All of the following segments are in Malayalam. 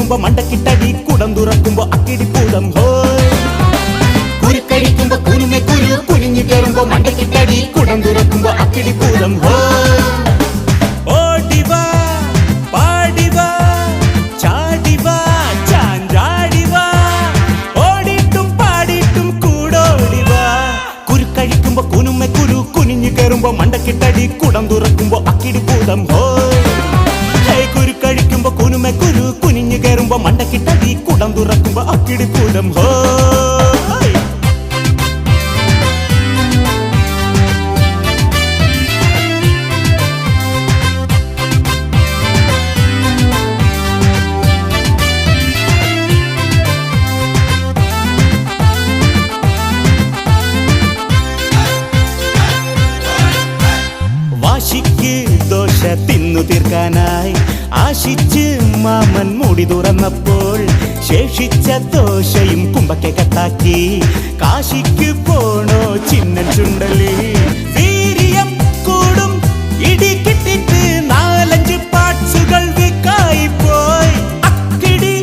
കയറുമ്പോ മണ്ടക്കിട്ടടി കുടം തുറക്കുമ്പോ അക്കിടിപ്പൂതം ഹോയ്. കുരുക്കഴിക്കുമ്പോ കുനുമെ കുരു കുനിഞ്ഞു കയറുമ്പോ മണ്ടക്കിട്ടടി കുടം തുറക്കുമ്പോ അക്കിടിപ്പൂതം ഹോയ്. ഓടിവാ പാടിവാ ചാടിവാ ചാഞ്ചാടിവാ ഓടിട്ടും പാടിട്ടും കൂടോടിവാ. കുരുക്കഴിക്കുമ്പോ കുനുമെ കുരു കുനിഞ്ഞു കയറുമ്പോ മണ്ടക്കിട്ടടി കുടം തുറക്കുമ്പോ അക്കിടിപ്പൂതം ഹോയ്. കുരുക്കഴിക്കുമ്പോ കുനുമെ കുരു കുനിഞ്ഞു കയറുമ്പോ മണ്ടക്കിട്ടടി കുടം തുറക്കുമ്പോ അക്കിടിപ്പൂതം ഹോയ്. വാശിക്ക് ദോശ തിന്നു തീർക്കാനായി ആശിച്ച് മാമൻ മൂടി തുറന്നപ്പോൾ ശേഷിച്ച ദോശയും കുമ്പക്കെ കട്ടാക്കി കാശിക്ക് പോണോ ചിന്നൻ ചുണ്ടലി. വീര്യം കൂടും ഇടി കിട്ടിട്ട് 4-5 പാർട്സുകൾ വിക്കായി പോയി. അക്കിടി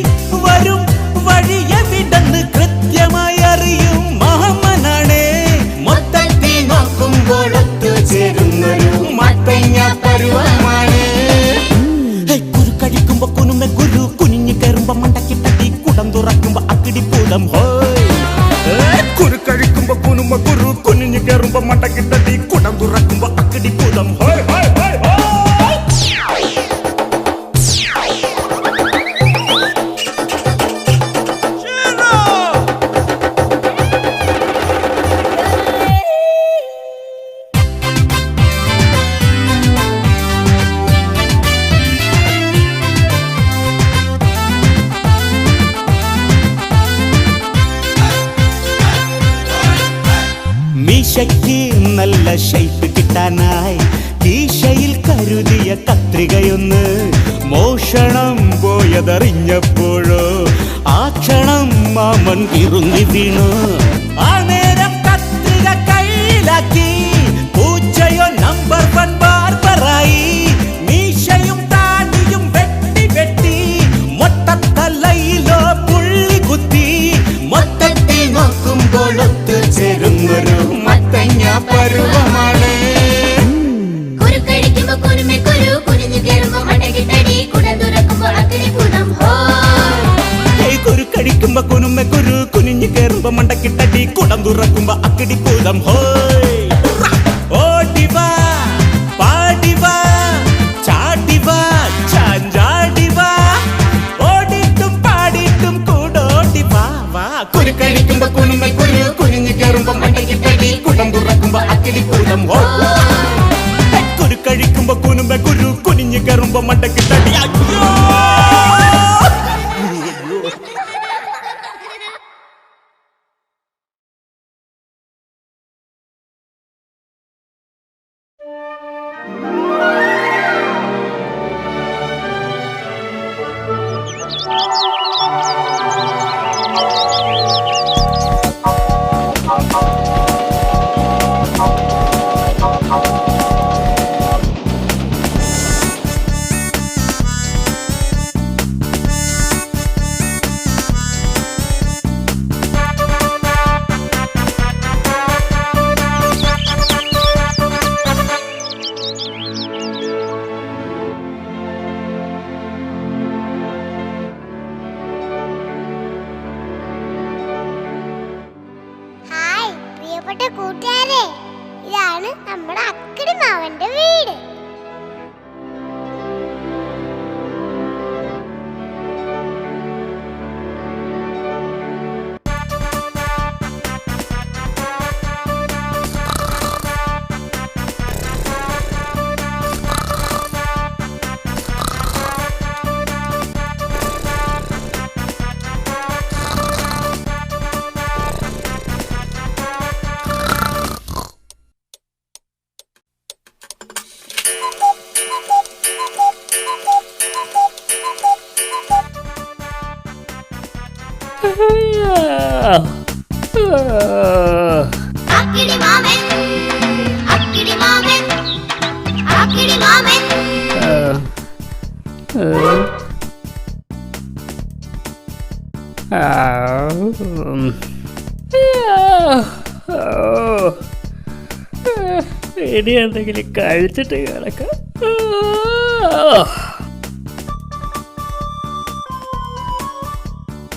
വരും വഴി എവിടെന്ന് കൃത്യമായി അറിയും മാമനാണേ. മൊത്തത്തിൽ നോക്കുമ്പോൾ ഒത്തുചേരുന്നൊരു മത്തങ്ങ പരുവമാണ്. കുരുക്കഴിക്കുമ്പോ കുനുമെ കുരു കുനിഞ്ഞു കയറുമ്പോ മണ്ടക്കിട്ടടി കുടം തുറക്കുമ്പോ അക്കിടിപ്പൂതം ഹോയ്. കുരുക്കഴിക്കുമ്പോ കുനുമെ കുരു കുനിഞ്ഞു കയറുമ്പോ മണ്ടക്കിട്ടടി കുടം തുറക്കുമ്പോ അക്കിടിപ്പൂതം ഹോയ് ഹോയ് ഹോയ് ഹോയ്. മീശയ്ക്ക് നല്ല ഷേപ്പ് കിട്ടാനായി കീശയിൽ കരുതിയ കത്രികയൊന്ന് മോഷണം പോയതറിഞ്ഞപ്പോഴോ ആ ക്ഷണം മാമൻ ഇറുങ്ങി വീണു. ആ നേരം കത്രിക കയ്യിലാക്കി പൂച്ചയോ നമ്പർ 1 ബാർബറായി. മീശയും താടിയും വെട്ടി വെട്ടി മൊട്ടത്തലയിലോ പുള്ളി കുത്തി. മൊത്തത്തിൽ നോക്കുമ്പോൾ ഒത്തുചേരുന്നൊരു മത്തങ്ങ പരുവമാണ്. കുരുക്കഴിക്കുമ്പോ കുനുമെ കുരു കുനിഞ്ഞു കയറുമ്പോ മണ്ടക്കിട്ടടി കുടം തുറക്കുമ്പോ അക്കിടിപ്പൂതം ഹോയ്. കുരുക്കഴിക്കുമ്പോ കുനുമെ കുരു കുനിഞ്ഞു കയറുമ്പോ മണ്ടക്കിട്ടടി കുടം തുറക്കുമ്പോ അക്കിടിപ്പൂതം ഹോയ്. ഓടിവാ പാടിവാ ചാടിവാ ചാഞ്ചാടിവാ ഓടിട്ടും പാടിട്ടും കൂടോടിവാ വാ. കുരുക്കഴിക്കുമ്പോ കുനുമെ കുരു കുനിഞ്ഞു കയറുമ്പോ മണ്ടക്കിട്ടടി കുടം തുറക്കുമ്പോ അക്കിടിപ്പൂതം ഹോയ്. കുരുക്കഴിക്കുമ്പോ കുനുമെ കുരു കുനിഞ്ഞു കയറുമ്പോ മണ്ടക്കിട്ടടി അയ്യോ. കൂട്ടുകാരെ, ഇതാണ് നമ്മുടെ അക്കിടി മാവന്റെ വീട്. Akidi Mamen, Akidi Mamen, Akidi Mamen. ഇനി എന്തെങ്കിലും കഴിച്ചിട്ട് കിടക്കാം.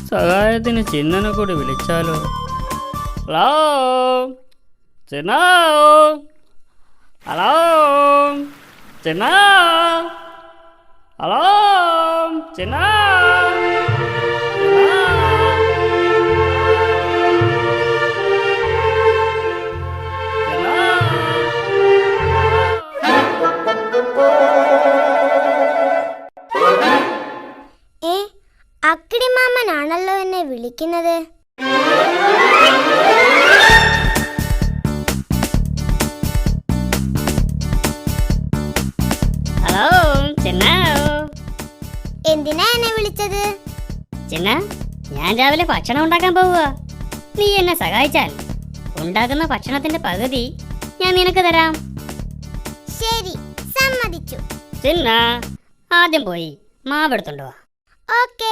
സഹായത്തിന് ചിന്നനെ കൂടി വിളിച്ചാലോ? ഹലോ ചിന്ന, ഹലോ ചിന്ന, ഹലോ ചിന്ന. അക്കിടി മാമനാണല്ലോ എന്നെ വിളിക്കുന്നത്. ഹലോ ചിന്ന. എന്തിനാ എന്നെ വിളിച്ചത്? ചിന്ന, ഞാൻ രാവിലെ ഭക്ഷണം ഉണ്ടാക്കാൻ പോവുക. നീ എന്നെ സഹായിച്ചാൽ ഉണ്ടാക്കുന്ന ഭക്ഷണത്തിന്റെ പകുതി ഞാൻ നിനക്ക് തരാം. ശരി, സമ്മതിച്ചു. ചിന്ന, ആദ്യം പോയി മാവെടുത്തുണ്ടോ? ഓക്കേ.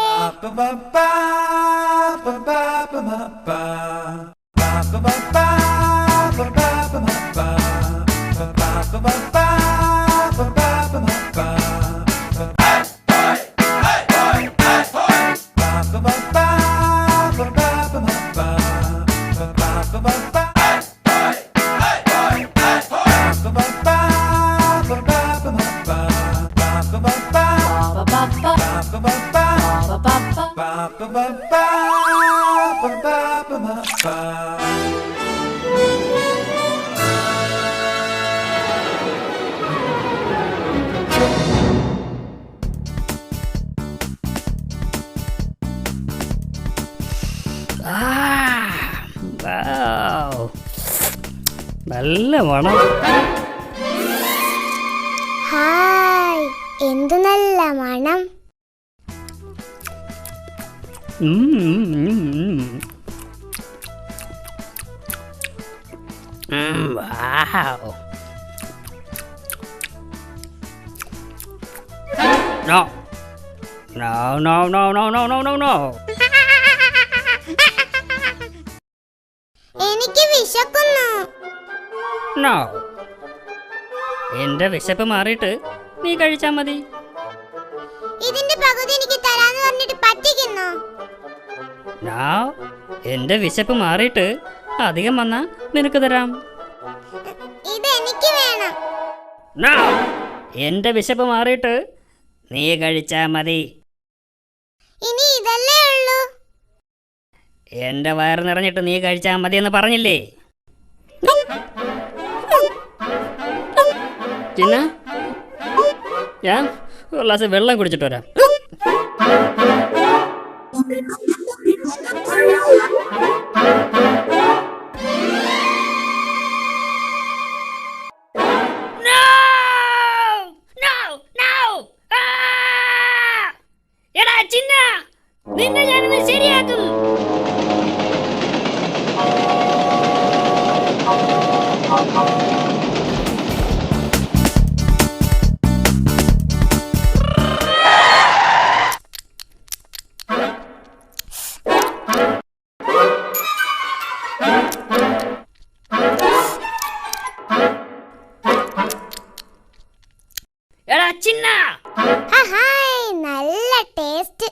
നല്ല മണം. ഹായ്, എന്തു നല്ല മണം. No. No, no, no, no, no, no, no, no. എനിക്ക് വിശക്കുന്നു. No. എന്റെ വിശപ്പ് മാറിയിട്ട് നീ കഴിച്ചാ മതി. ഇതിന്റെ പകുതി എനിക്ക് തരാന്ന് പറഞ്ഞിട്ട് പറ്റിക്കുന്നു. No. എന്റെ വിശപ്പ് മാറിയിട്ട് അധികം വന്നാ നിനക്ക് തരാം. ഇതെനിക്ക് വേണം. No. എന്റെ വിശപ്പ് മാറിയിട്ട് നീ കഴിച്ചാ മതി. ഇനി ഇതല്ലേ ഉള്ളൂ. എന്റെ വയറ് നിറഞ്ഞിട്ട് നീ കഴിച്ചാ മതി എന്ന് പറഞ്ഞില്ലേ? ചിന്ന, ഞാൻ ഒരു ഗ്ലാസ് വെള്ളം കുടിച്ചിട്ട് വരാം. എടാ ചിന്ന, നിന്നെ ഞാനിന്ന് ശരിയാക്കും. എടാ ചിന്ന, ഹായ്, നല്ല ടേസ്റ്റ്.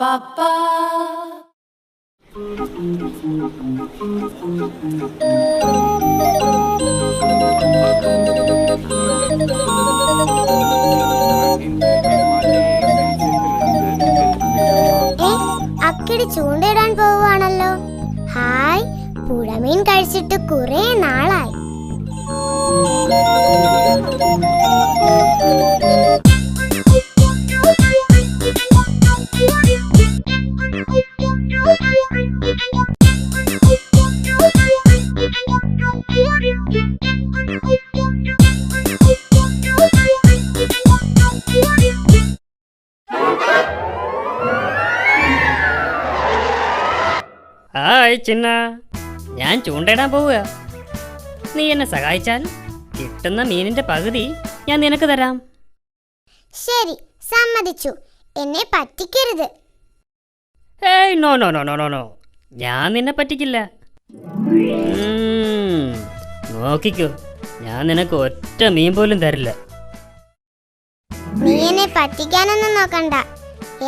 അക്കിടി ചൂണ്ടയിടാൻ പോവുകയാണല്ലോ. ഹായ്, പുഴമീൻ കഴിച്ചിട്ട് കുറെ നാളായി. ഹായ് ചിന്ന, ഞാൻ ചൂണ്ടയിടാൻ പോവുക. നീ എന്നെ സഹായിച്ചാൽ കിട്ടുന്ന മീനിന്റെ പകുതി ഞാൻ നിനക്ക് തരാം. ശരി, സമ്മതിച്ചു. എന്നെ പറ്റിക്കരുത്. ഏയ് no no no no no no, ഞാൻ നിന്നെ പറ്റിക്കില്ല. നോക്കിക്കോ, ഞാൻ നിനക്ക് ഒറ്റ മീൻ പോലും തരില്ല. നീ എന്നെ പറ്റിക്കാനൊന്നും നോക്കണ്ട.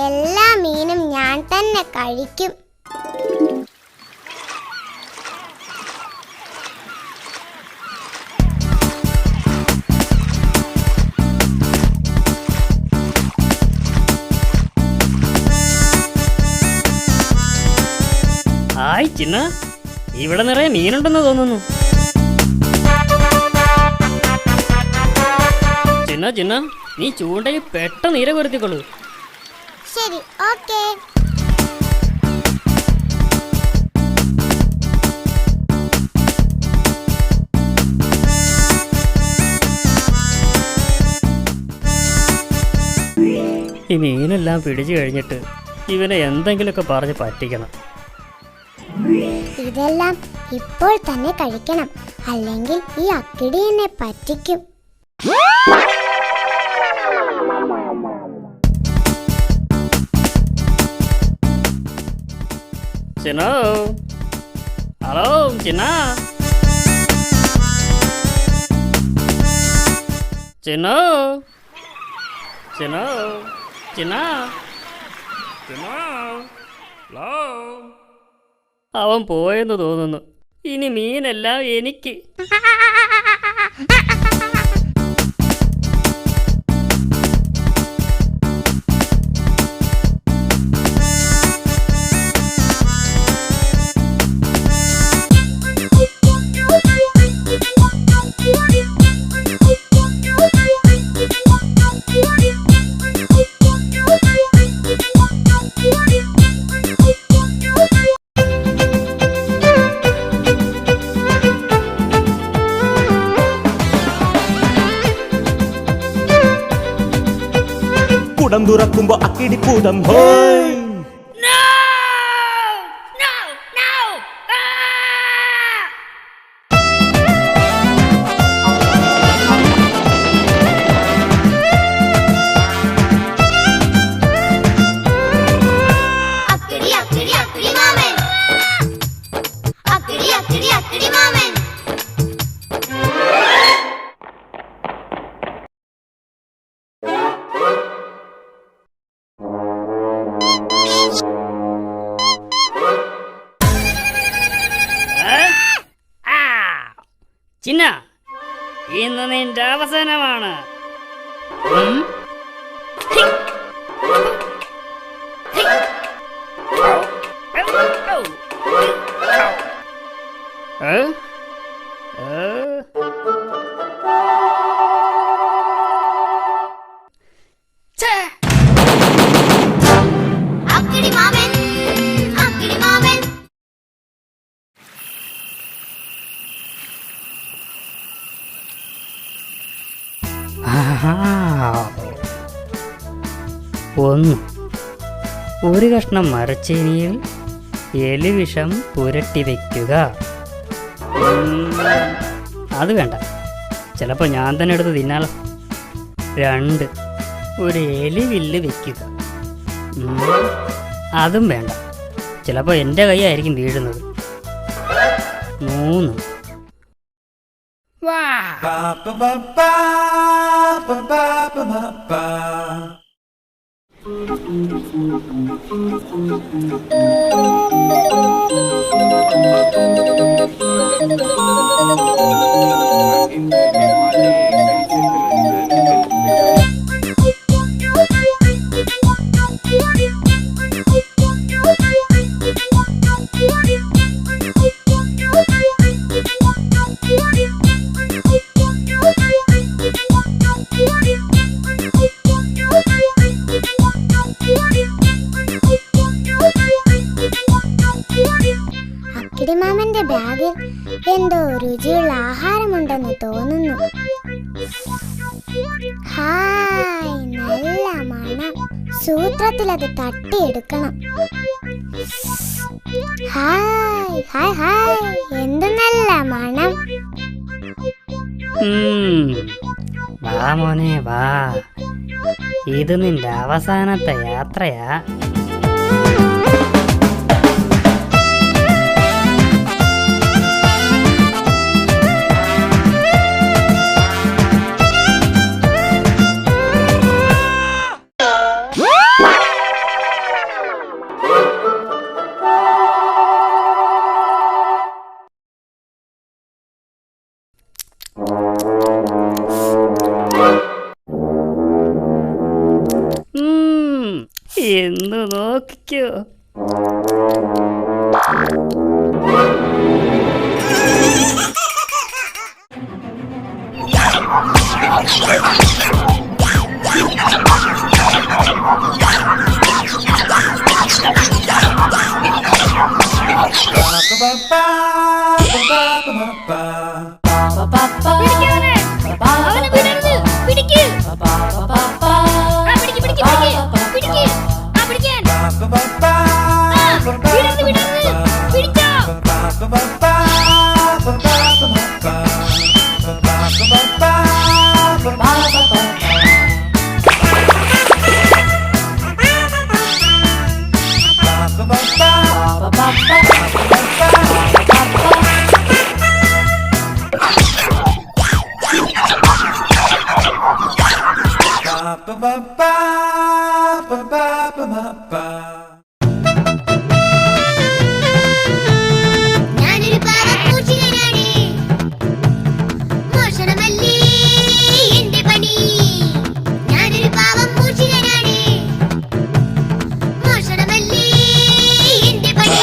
എല്ലാ മീനും ഞാൻ തന്നെ കഴിക്കും. ഹായ് ചിന്ന, ഇവിടെ നിറയെ മീനുണ്ടെന്ന് തോന്നുന്നു. ചിന്ന ചിന്ന, നീ ചൂണ്ടയിൽ പെട്ടെന്ന് ഇര കൊരുത്തിക്കൊള്ളൂ. ശരി, ഓക്കേ. ഈ മീനെല്ലാം പിടിച്ചു കഴിഞ്ഞിട്ട് ഇവനെ എന്തെങ്കിലുമൊക്കെ പറഞ്ഞ് പറ്റിക്കണം. ഇതെല്ലാം ഇപ്പോൾ തന്നെ കഴിക്കണം, അല്ലെങ്കിൽ ഈ അക്കിടി എന്നെ പറ്റിക്കും. ചിന്നോ, ഹലോ ചിന്ന, ചിന്നോ, ചിന്നോ, ചിന്ന, ചിന്നോ, ഹലോ. അവൻ പോയെന്ന് തോന്നുന്നു. ഇനി മീനെല്ലാം എനിക്ക്. കുടം തുറക്കുമ്പോ അക്കിടിപ്പൂതം ഹോയ്. അക്കിടി അക്കിടി അക്കിടി മാമൻ, അക്കിടി അക്കിടി അക്കിടി മാമൻ. ചിന്ന, ഇന്ന് നിന്റെ അവസാനമാണ്. അക്കിടി മാമൻ, അക്കിടി മാമൻ. ഒന്ന്, ഒരു കഷ്ണം മരച്ചീനിയിൽ എലിവിഷം പുരട്ടി വയ്ക്കുക. അത് വേണ്ട, ചിലപ്പോൾ ഞാൻ തന്നെ എടുത്ത് തിന്നാലോ. 2, ഒരു എലിവില്ല് വയ്ക്കുക. അതും വേണ്ട, ചിലപ്പോൾ എൻ്റെ കൈയായിരിക്കും വീഴുന്നത്. 3, അക്കിടിമാമന്റെ ബാഗിൽ എന്തോ രുചിയുള്ള ആഹാരമുണ്ടെന്ന് തോന്നുന്നു. ഹായ്, നല്ല മണം. സൂത്രത്തിൽ അത് തട്ടിയെടുക്കണം. ഹായ് ഹായ് ഹായ്, എന്ത് നല്ല മണം. വാ മോനെ വാ, ഇത് നിന്റെ അവസാനത്തെ യാത്രയാ. എന്ന് നോക്കിക്കോ. ഞാനൊരു പാവപ്പൂച്ചികനാണ്, മോഷണമല്ലേ എന്റെ പണി. ഞാനൊരു പാവപ്പൂച്ചികനാണ്, മോഷണമല്ലേ എന്റെ പണി.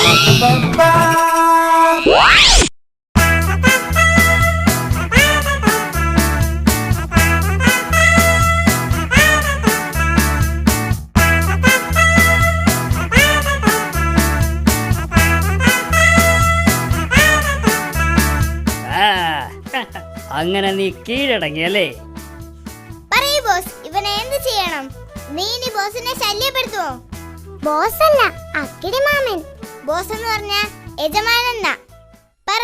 അങ്ങനെ നീ കീഴടങ്ങിയല്ലേ? പറയൂ ബോസ്, ഇവനെ എന്ത് ചെയ്യണം? നീ ഇനി ബോസിനെ ശല്യപ്പെടുത്തുവോ? ബോസല്ല, അക്കിടിമാമൻ. ബോസ് എന്ന് പറഞ്ഞ യജമാനെന്നാ. പറ,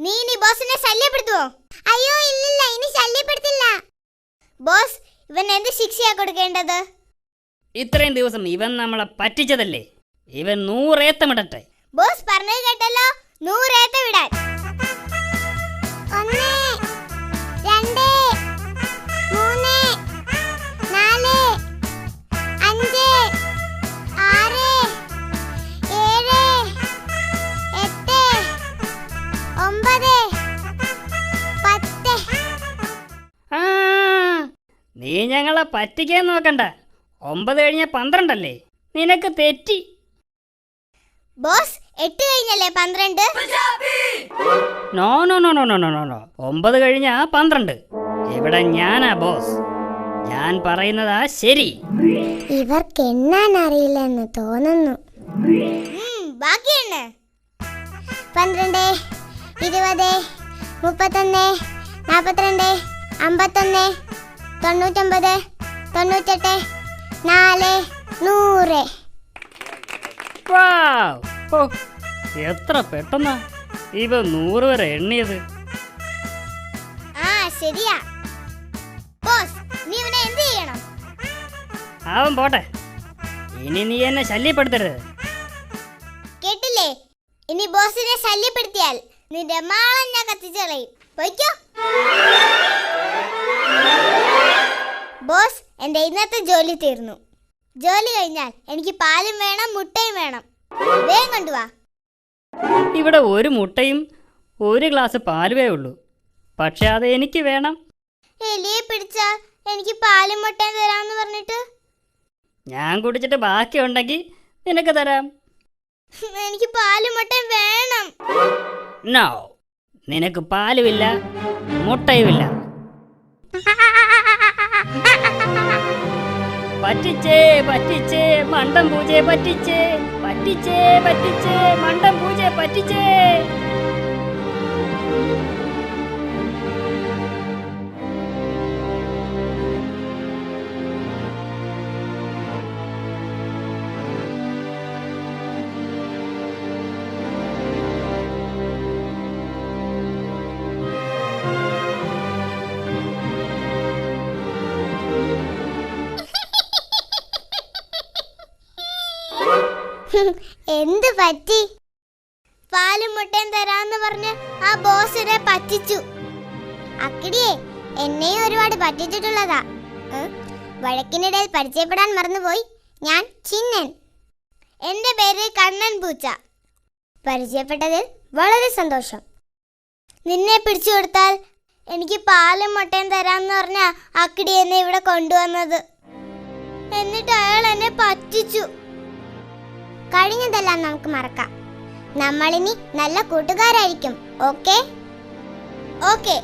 നീ ഇനി ബോസിനെ ശല്യപ്പെടുത്തുവോ? അയ്യോ ഇല്ലില്ല, ഇനി ശല്യപ്പെടുത്തില്ല. ബോസ്, ഇവൻ എന്ത് ശിക്ഷയാ കൊടുക്കേണ്ടത്? ഇത്രയും ദിവസം ഇവൻ നമ്മളെ പറ്റിച്ചതല്ലേ, ഇവൻ 100 ഏത്തമിടട്ടെ. ബോസ് പറഞ്ഞത് കേട്ടല്ലോ, 100 ഏത്ത വിടാൻ. 1 2 3 4 5 6 7 8 9 10. ആ, നീ ഞങ്ങളെ പറ്റിക്കാൻ നോക്കണ്ട. 9 കഴിഞ്ഞ 12 അല്ലേ? നിനക്ക് തെറ്റി. ബോസ്, 8 കഴിഞ്ഞല്ലേ 12? No no no no no no no no 9 കഴിഞ്ഞ 12. ഇവിടെ ഞാനാ ബോസ്. ഞാൻ പറയുന്നതാ ശരി. ഇവർക്ക് എണ്ണാൻ അറിയില്ലെന്ന് തോന്നുന്നു. ബാക്കിയാണ് 12 20 31 42 51 99 98 4 100. വാവ്! ഓ, എത്ര പെട്ടെന്നാ ഇവ 100 വരെ എണ്ണിയത്. ആ ശരിയാ. ബോസ്, നീ ഇവനെ എന്ത് ചെയ്യണം? അവൻ പോട്ടെ, ഇനി നീ എന്നെ ശല്യപ്പെടുത്തരുത്. കേട്ടില്ലേ? ഇനി ബോസിനെ ശല്യപ്പെടുത്തിയാൽ നിന്റെ മാളം ഞാൻ കത്തിച്ചളയും. പോയിക്കോ. ബോസ്, എന്റെ ഇന്നത്തെ ജോലി തീർന്നു. ജോലി കഴിഞ്ഞാൽ എനിക്ക് പാലും വേണം മുട്ടയും വേണം. വേഗം കൊണ്ടുവാ. ഇവിടെ ഒരു മുട്ടയും ഒരു ഗ്ലാസ് പാലുവേ ഉള്ളൂ. പക്ഷെ അത് എനിക്ക് വേണം. എലിയെ പിടിച്ചാ എനിക്ക് പാലും മുട്ടയും തരാമെന്ന് പറഞ്ഞിട്ട് ഞാൻ കുടിച്ചിട്ട് ബാക്കിയുണ്ടെങ്കിൽ നിനക്ക് തരാം. എനിക്ക് പാലും മുട്ടയും വേണം. നോ, നിനക്ക് പാലുമില്ല മുട്ടയുമില്ല. പറ്റിച്ചേ പറ്റിച്ചേ മണ്ടം പൂജയെ പറ്റിച്ചേ, പറ്റിച്ചേ പറ്റിച്ചേ മണ്ടം പൂജയെ പറ്റിച്ചേ. എന്ത് പറ്റി? പാലും മുട്ടയും തരാന്ന് പറഞ്ഞ് ആ ബോസിനെ പറ്റിച്ചു. അക്കിടിയെ എന്നെയും ഒരുപാട് പറ്റിച്ചിട്ടുള്ളതാ. വഴക്കിനിടയിൽ പരിചയപ്പെടാൻ മറന്നുപോയി. ഞാൻ ചിന്നൻ. എന്റെ പേര് കണ്ണൻ പൂച്ച. പരിചയപ്പെട്ടതിൽ വളരെ സന്തോഷം. നിന്നെ പിടിച്ചു കൊടുത്താൽ എനിക്ക് പാലും മുട്ടയും തരാന്ന് പറഞ്ഞ അക്കിടി എന്നെ ഇവിടെ കൊണ്ടുവന്നത്. എന്നിട്ട് അയാൾ എന്നെ പറ്റിച്ചു. കഴിഞ്ഞതെല്ലാം നമുക്ക് മറക്കാം. നമ്മളിനി നല്ല കൂട്ടുകാരായിരിക്കും. ഓക്കെ ഓക്കെ,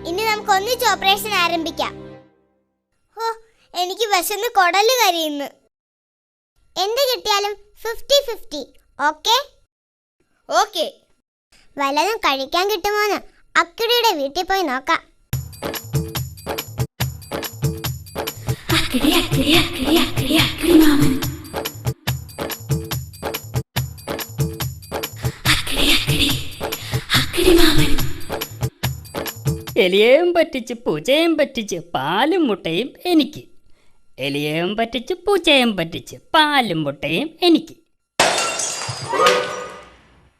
ഇനി നമുക്ക് ഒന്നിച്ച് ഓപ്പറേഷൻ ആരംഭിക്കാം. ഓ, എനിക്ക് വിശന്ന് കൊടല് കരിയുന്നു. എന്ത് കിട്ടിയാലും 50-50. Okay okay. വല്ലതും കഴിക്കാൻ കിട്ടുമോന്ന് അക്കിടിയുടെ വീട്ടിൽ പോയി നോക്കാം. എലിയേയും പറ്റിച്ച് പൂച്ചയും പറ്റിച്ച് പാലും മുട്ടയും എനിക്ക്. എലിയേയും പറ്റിച്ച് പൂച്ചയും പറ്റിച്ച് പാലും മുട്ടയും എനിക്ക്.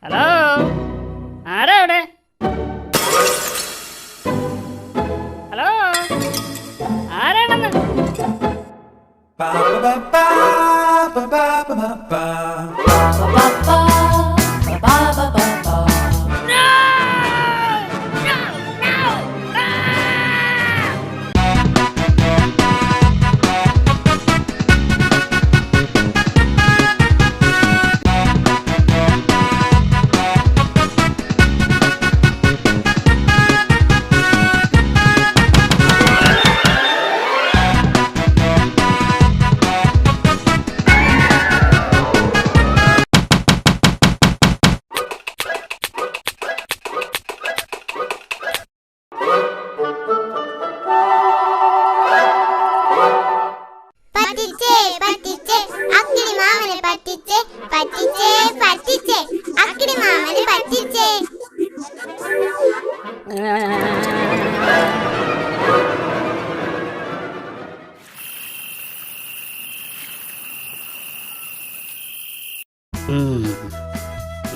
ഹലോ, ആരാ അവിടെ? ഹലോ, ആരാണെന്ന്?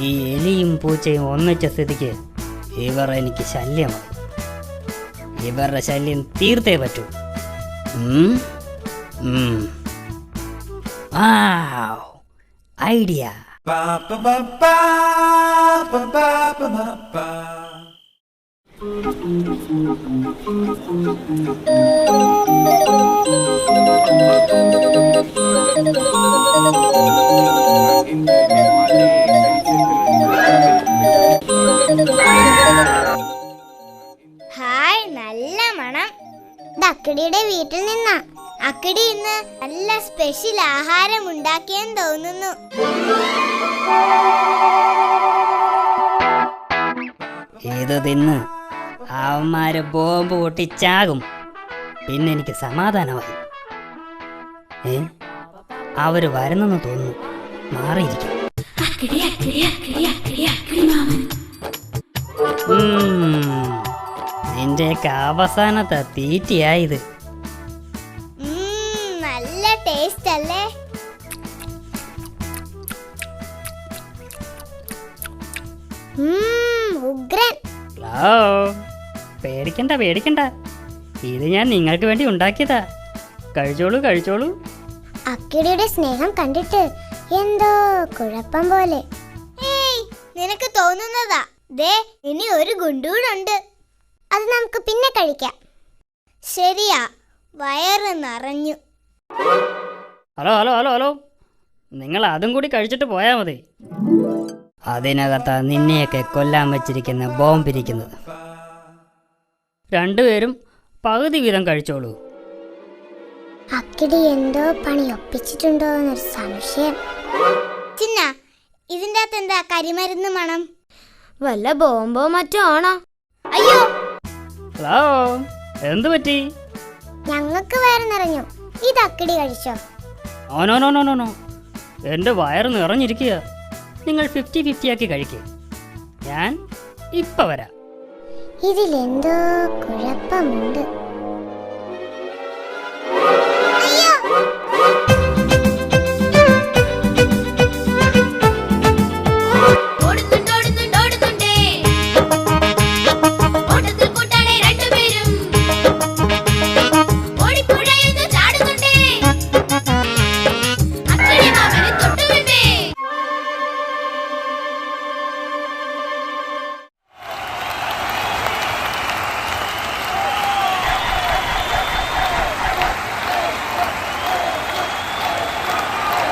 ഈ എലിയും പൂച്ചയും ഒന്നിച്ച സ്ഥിതിക്ക് ഇവർ എനിക്ക് ശല്യമായി. ഇവരുടെ ശല്യം തീർത്തേ പറ്റൂ. ഐഡിയ. ഹായ്, നല്ല മണം. അക്കിടിയുടെ വീട്ടിൽ നിന്നാ. അക്കിടി ഇന്ന് നല്ല സ്പെഷ്യൽ ആഹാരം ഉണ്ടാക്കിയെന്ന് തോന്നുന്നു. ഇത് തിന്ന് അവന്മാര് ബോംബ് പൊട്ടിച്ചാകും. പിന്നെ എനിക്ക് സമാധാനമായി. അവര് വരുന്നെന്ന് തോന്നുന്നു. മാറിയിരിക്കും. നിന്റെയൊക്കെ അവസാനത്തെ തീറ്റിയായത്. നല്ല ടേസ്റ്റ് അല്ലേ? ഉഗ്രൻ. പേടിക്കണ്ട പേടിക്കണ്ട, ഇത് ഞാൻ നിങ്ങൾക്ക് വേണ്ടി ഉണ്ടാക്കിയതാ. കഴിച്ചോളൂ കഴിച്ചോളൂ. അക്കിടിയുടെ സ്നേഹം കണ്ടിട്ട് എന്തോ കുഴപ്പം പോലെ. ഏയ്, നിനക്ക് തോന്നുന്നതാ. ദേ, ഇനി ഒരു ഗുണ്ടൂടുണ്ട്. അത് നമുക്ക് പിന്നെ കഴിക്കാം. ശരിയാ, വയറ് നിറഞ്ഞു. ഹലോ ഹലോ ഹലോ ഹലോ, നിങ്ങൾ അതും കൂടി കഴിച്ചിട്ട് പോയാൽ മതി. അതിനകത്താ നിന്നെയൊക്കെ കൊല്ലാൻ വച്ചിരിക്കുന്ന ബോംബിരിക്കുന്നത്. രണ്ടുപേരും പകുതി വീതം കഴിച്ചോളൂ. അക്കിടി എന്തോ പണി ഒപ്പിച്ചിട്ടുണ്ടോ എന്നൊരു സംശയം. ചിന്ന, ഇതിൻ്റെ അകത്ത് എന്താ കരിമരുന്ന് മണം? വല്ല ബോംബോ മറ്റോ ആണോ? അയ്യോ, ഹലോ, എന്തു പറ്റി? ഞങ്ങൾക്ക് വയറ് നിറഞ്ഞു. ഇത് അക്കിടി കഴിച്ചോ? No no no no no no, എൻ്റെ വയറ് നിറഞ്ഞിരിക്കുക. നിങ്ങൾ 50-50 ആക്കി കഴിക്കുക. ഞാൻ ഇപ്പം വരാം. ഇതിലെന്തോ കുഴപ്പമുണ്ട്.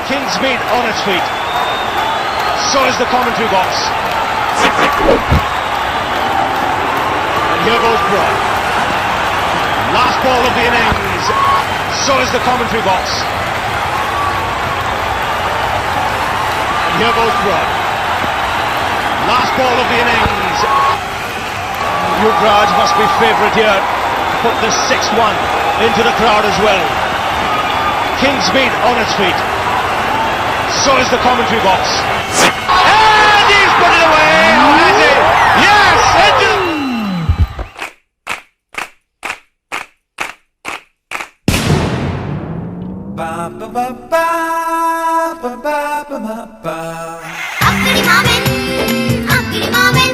Kingsmead on its feet. So is the commentary box. And here goes Broad. Last ball of the innings. So is the commentary box. And here goes Broad. Last ball of the innings. Yuvraj must be favourite here. Put the 6-1 into the crowd as well. Kingsmead on its feet. So is the commentary box. And he's put it away! Oh, has he? Yes! അക്കിടി മാമൻ, അക്കിടി മാമൻ.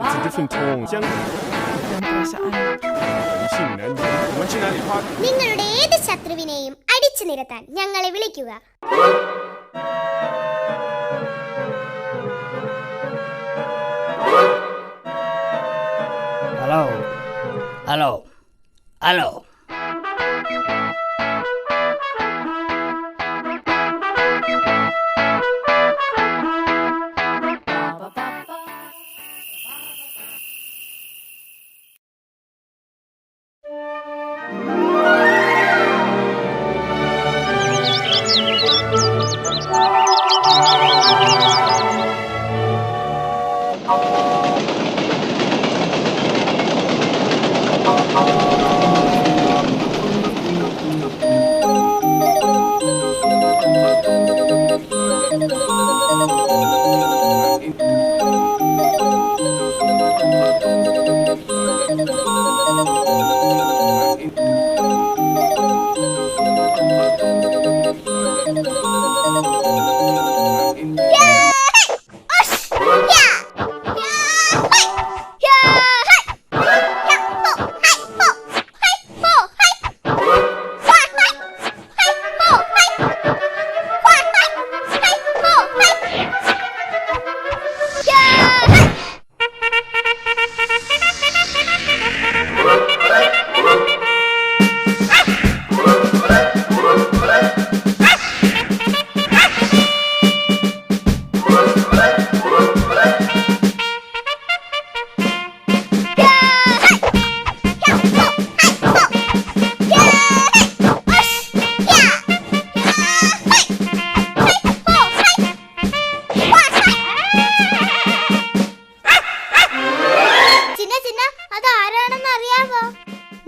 It's a different tone. 江人性难言。我们去哪里 party？ നിങ്ങളുടെ ഏത് ശത്രുവിനെയും അടിച്ചു നിരത്താൻ ഞങ്ങളെ വിളിക്കുക. ഹലോ ഹലോ ഹലോ,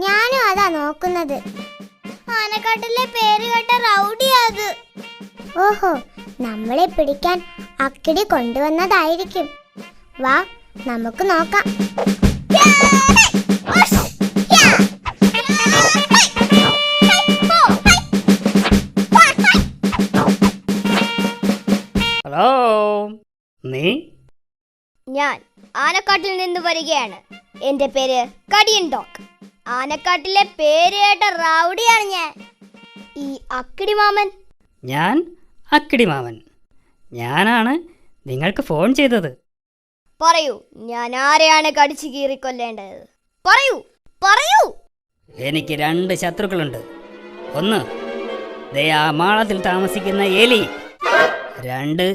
ഞാനും അതാ നോക്കുന്നത്. ആനക്കാട്ടിലെ പേര് കേട്ട റൗഡിയാ അത്. ഓഹോ, നമ്മളെ പിടിക്കാൻ അക്കിടി കൊണ്ടുവന്നതായിരിക്കും. വാ, നമുക്ക് നോക്കാം. ഞാൻ ആനക്കാട്ടിൽ നിന്ന് വരികയാണ്. എന്റെ പേര് കടിയൻ ഡോഗ്. ആനക്കാട്ടിലെ പേര് കേട്ട റൗഡിയാണ് ഞാൻ. ഈ അക്കിടി മാമൻ. ഞാൻ അക്കിടി മാമൻ. ഞാനാണ് നിങ്ങൾക്ക് ഫോൺ ചെയ്തത്. പറയൂ, ഞാൻ ആരെയാണ് കടിച്ചു കീറിക്കൊല്ലേണ്ടത്? പറയൂ പറയൂ. എനിക്ക് 2 ശത്രുക്കളുണ്ട്. ഒന്ന്, ദേ ആ മാളത്തിൽ താമസിക്കുന്ന എലി. 2,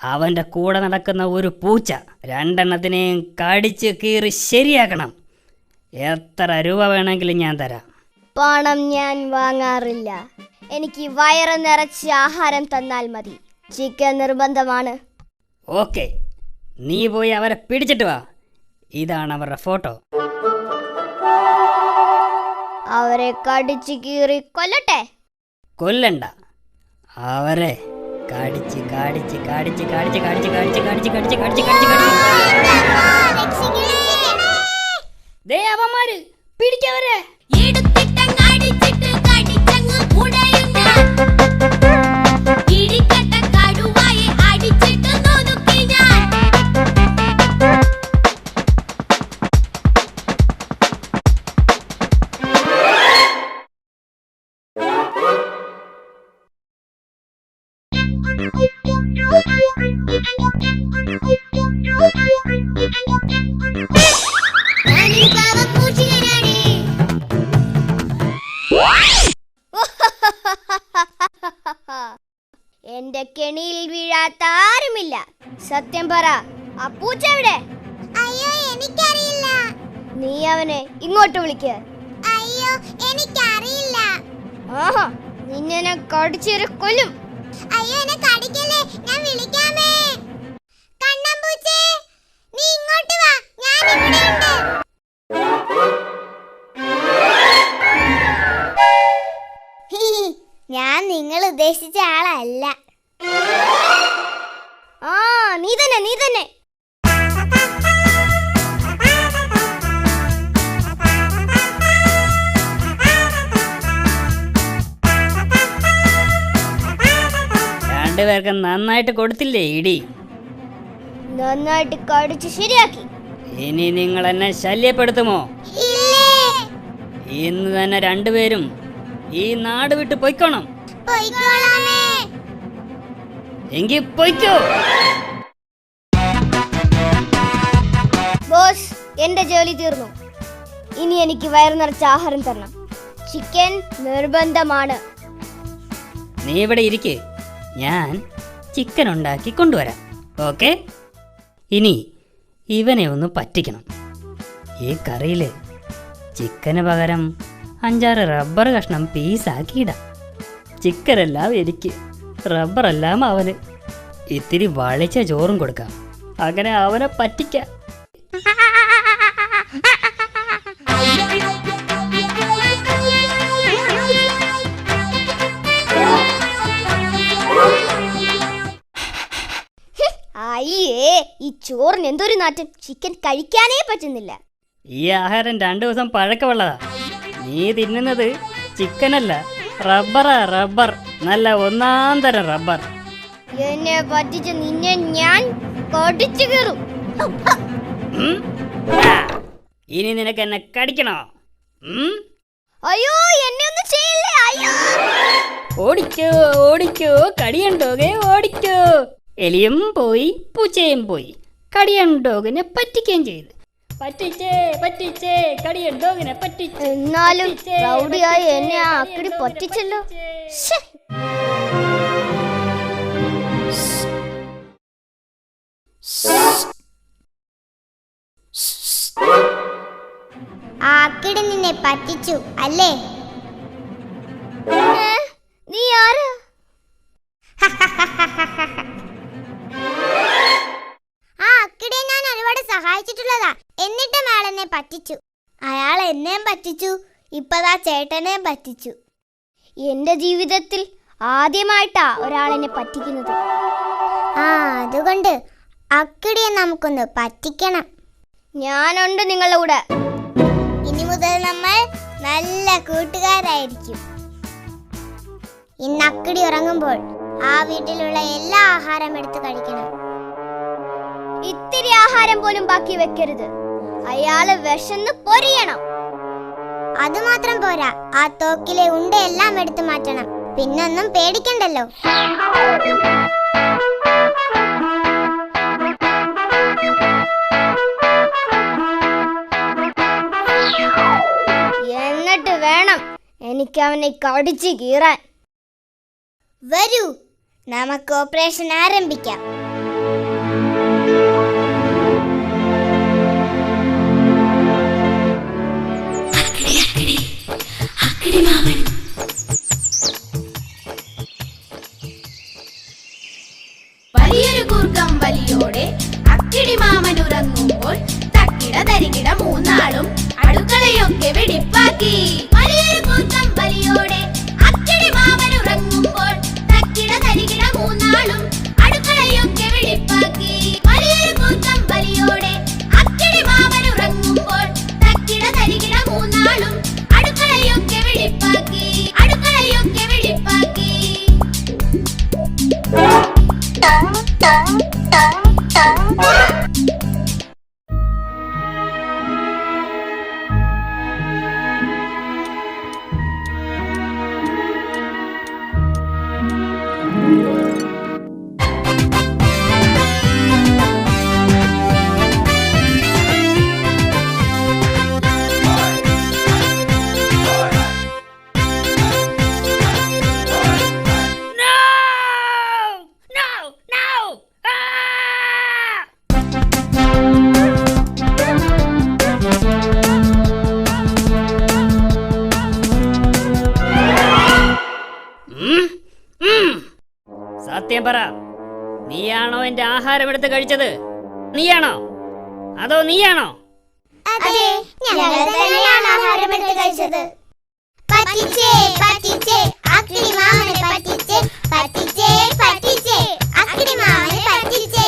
അവൻ്റെ കൂടെ നടക്കുന്ന ഒരു പൂച്ച. 2 എണ്ണത്തിനെയും കടിച്ച് കീറി ശരിയാക്കണം. എത്ര രൂപ വേണമെങ്കിലും ഞാൻ തരാം. പണം ഞാൻ വാങ്ങാറില്ല. എനിക്ക് വയറ് നിറച്ച് ആഹാരം തന്നാൽ മതി. ചിക്കൻ നിർബന്ധമാണ്. ഓക്കെ, നീ പോയി അവരെ പിടിച്ചിട്ട് വാ. ഇതാണ് അവരുടെ ഫോട്ടോ. അവരെ കടിച്ചു കീറി കൊല്ലട്ടെ? കൊല്ലണ്ട, അവരെ കടിച്ച് കടിച്ച് കടിച്ച് കടിച്ച് കടിച്ച് കടിച്ച് കടിച്ച് കടിച്ച് കടിച്ച് കടിച്ച് കടിച്ച് ദേ അവന്മാര് പിടിക്കവരെ. എന്റെ കെണിയിൽ വീഴാത്ത ആരുമില്ല. സത്യം പറ, ആ പൂച്ച എവിടെ? അയ്യോ, എനിക്കറിയില്ല. നീ അവനെ ഇങ്ങോട്ട് വിളിക്ക്. അയ്യോ, എനിക്കറിയില്ല. ആഹാ, നിന്നെ ഞാൻ കടിച്ചേറി കൊല്ലും. അയ്യോ, എന്നെ കടിക്കല്ലേ, ഞാൻ വിളിക്കാമേ. കണ്ണമ്പൂച്ചേ, നീ ഇങ്ങോട്ട് വാ, ഞാൻ ഇവിടെയുണ്ട്. ഞാൻ നിങ്ങൾ ഉദ്ദേശിച്ച ആളല്ല. ആ, നീ തന്നെ നീ തന്നെ. രണ്ടുപേർക്ക് നന്നായിട്ട് കൊടുത്തില്ലേ ഇടി? നന്നായിട്ട് കടിച്ച് ശരിയാക്കി. ഇനി നിങ്ങൾ എന്നെ ശല്യപ്പെടുത്തുമോ? ഇന്ന് തന്നെ 2 പേരും ഈ നാട് വിട്ട് പൊയ്ക്കോണം. എങ്കിൽ പൊയ്ക്കോ. ബോസ്, എന്റെ ജോലി തീർന്നു. ഇനി എനിക്ക് വയറ് നിറച്ച ആഹാരം തരണം. ചിക്കൻ നിർബന്ധമാണ്. നീ ഇവിടെ ഇരിക്ക്, ഞാൻ ചിക്കൻ ഉണ്ടാക്കി കൊണ്ടുവരാം. ഓക്കെ? ഇനി ഇവനെ ഒന്ന് പറ്റിക്കണം. ഈ കറിയിൽ ചിക്കന് പകരം 5-6 റബ്ബർ കഷ്ണം പീസാക്കിയിടാം. ചിക്കനെല്ലാം എനിക്ക്, റബ്ബറെല്ലാം അവന്. ഇത്തിരി വളിച്ച ചോറും കൊടുക്കാം. അങ്ങനെ അവനെ പറ്റിക്കാം. അയ്യേ, ഈ ചോറിന് എന്തൊരു നാറ്റം. ചിക്കൻ കഴിക്കാനേ പറ്റുന്നില്ല. ഈ ആഹാരം 2 ദിവസം പഴക്കമുള്ളതാ. നീ തിന്നുന്നത് ചിക്കനല്ല, റബ്ബറാ. റബ്ബർ, നല്ല 1-ാം തരം റബ്ബർ. എന്നെ പറ്റിച്ച് നിന്നെ ഞാൻ കടിച്ചു കീറും. ഇനി നിനക്ക് എന്നെ കടിക്കണോ? അയ്യോ, എന്നെ ഒന്നും ചെയ്യില്ലേ. അയ്യോ, ഓടിക്കോ ഓടിക്കോ, കടിയണ്ടോകെ ഓടിക്കോ. എലിയും പോയി, പൂച്ചയും പോയി. കടിയണ്ടോകിനെ പറ്റിക്കുകയും ചെയ്തു. പറ്റിച്ചേ പറ്റിച്ചേ, കടിയണ്ടോകിനെ പറ്റിച്ചേ. എന്നാലും റൗഡിയായി എന്നെ ആ അക്കിടി പറ്റിച്ചല്ലോ. ശ്ശേ. ആ അക്കിടി നിന്നെ പറ്റിച്ചു അല്ലേ? നീ ആരാ? ആ അക്കിടിയെ ഞാൻ ഒരുപാട് സഹായിച്ചിട്ടുള്ളതാ. എന്നിട്ടും അയാൾ എന്നെ പറ്റിച്ചു. അയാൾ എന്നെയും പറ്റിച്ചു, ഇപ്പതാ ചേട്ടനെയും പറ്റിച്ചു. എന്റെ ജീവിതത്തിൽ ആദ്യമായിട്ടാ ഒരാളെന്നെ പറ്റിക്കുന്നത്. ആ, അതുകൊണ്ട് അക്കിടിയെ നമുക്കൊന്ന് പറ്റിക്കണം. ഞാനുണ്ട് നിങ്ങളുടെ കൂടെ. ഇനി മുതൽ നമ്മൾ നല്ല കൂട്ടുകാരായിരിക്കും. ഇന്ന് അക്കിടി ഉറങ്ങുമ്പോൾ ആ വീട്ടിലുള്ള എല്ലാ ആഹാരം എടുത്ത് കഴിക്കണം. ഒരിത്തിരി ആഹാരം പോലും ബാക്കി വെക്കരുത്. അയാള് വിശന്ന് പൊരിയണം. അത് മാത്രം പോരാ, ആ തോക്കിലെ ഉണ്ടയെല്ലാം എടുത്തു മാറ്റണം. പിന്നൊന്നും പേടിക്കണ്ടല്ലോ. എന്നിട്ട് വേണം എനിക്ക് അവനെ കടിച്ചു കീറാൻ. വരൂ, നമുക്ക് ഓപ്പറേഷൻ ആരംഭിക്കാം. വലിയൊരു കൂർക്കം വലിയോടെ അക്കിടി മാമൻ ഉറങ്ങുമ്പോൾ തക്കിട തരികിട മൂന്നാളും അടുക്കളയൊക്കെ വെടിപ്പാക്കി. വലിയൊരു കൂർക്കം വലിയോടെ അക്കിടി മാമൻ ഉറങ്ങുമ്പോൾ തക്കിട തരികിട മൂന്നാളും അടുക്കളയൊക്കെ വെടിപ്പാക്കി. വലിയൊരു കൂർക്കം വലിയോടെ അക്കിടി മാമൻ ഉറങ്ങുമ്പോൾ തക്കിട തരികിട മൂന്നാളും അടുക്കളയൊക്കെ വെടിപ്പാക്കി. അടുക്കളയൊക്കെ വെടിപ്പാക്കി. സത്യം പറ, നീയാണോ എന്റെ ആഹാരം എടുത്ത് കഴിച്ചത്? നീയാണോ അതോ നീയാണോ? അതെ, ഞങ്ങൾ തന്നെയാണ് ആഹാരം എടുത്ത് കഴിച്ചത്. പറ്റിച്ചേ പറ്റിച്ചേ അക്കിടി മാമനെ പറ്റിച്ചേ. പറ്റിച്ചേ പറ്റിച്ചേ അക്കിടി മാമനെ പറ്റിച്ചേ.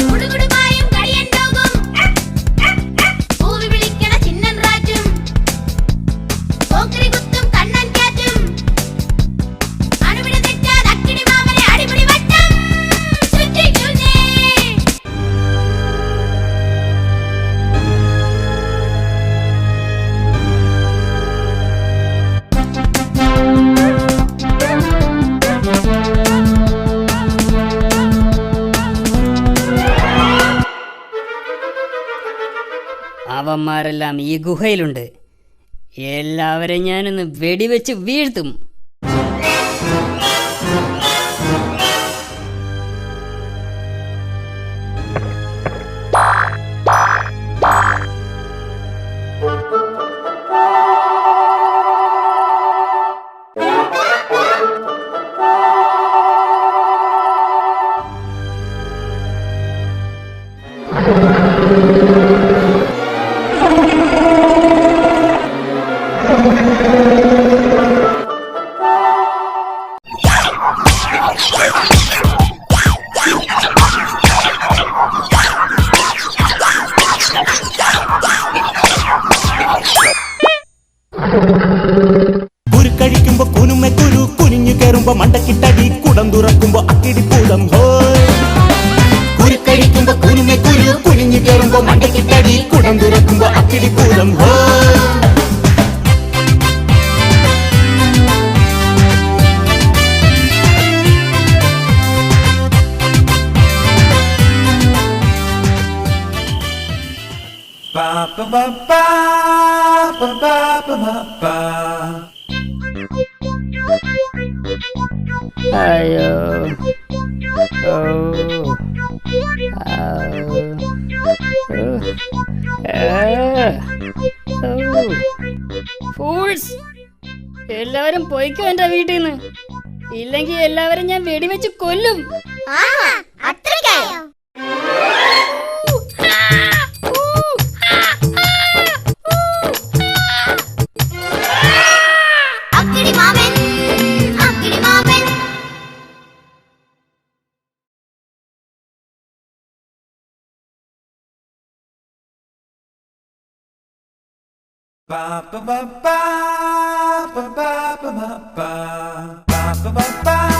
കുടുകുടുമായും കടിയൻ ഡോഗും പൂവി വിളിക്കണ ചിന്നൻ റാറ്റും പോക്കരി കുത്തും കണ്ണൻ കാറ്റും അണുവിട തെറ്റാതെ അക്കിടി മാമനെ അടിപൊളി വട്ടം ചുറ്റിക്കുന്നേ. അവന്മാരെല്ലാം ഈ ഗുഹയിലുണ്ട്. എല്ലാവരെയും ഞാനൊന്ന് വെടിവെച്ച് വീഴ്ത്തും. കുരുക്കഴിക്കുമ്പോ കുനുമെ കുരു കുനിഞ്ഞു കയറുമ്പോ മണ്ടക്കിട്ടടി കുടം തുറക്കുമ്പോ അക്കിടിപ്പൂതം ഹോയ്. കുരുക്കഴിക്കുമ്പോ കുനുമെ കുരു കുനിഞ്ഞു കയറുമ്പോ മണ്ടക്കിട്ടടി കുടം തുറക്കുമ്പോ അക്കിടിപ്പൂതം ഹോയ്. Ba ba ba ba ba ba ba ba ba. അയ്യോ, ഓ, ഫൂൾസ്, എല്ലാവരും പോയിക്കോ എന്റെ വീട്ടിൽ നിന്ന്. ഇല്ലെങ്കിൽ എല്ലാവരും ഞാൻ വെടിവെച്ച് കൊല്ലും. ആഹാ, അത്രയ്ക്കായോ? ba ba ba ba ba ba ba ba ba ba ba ba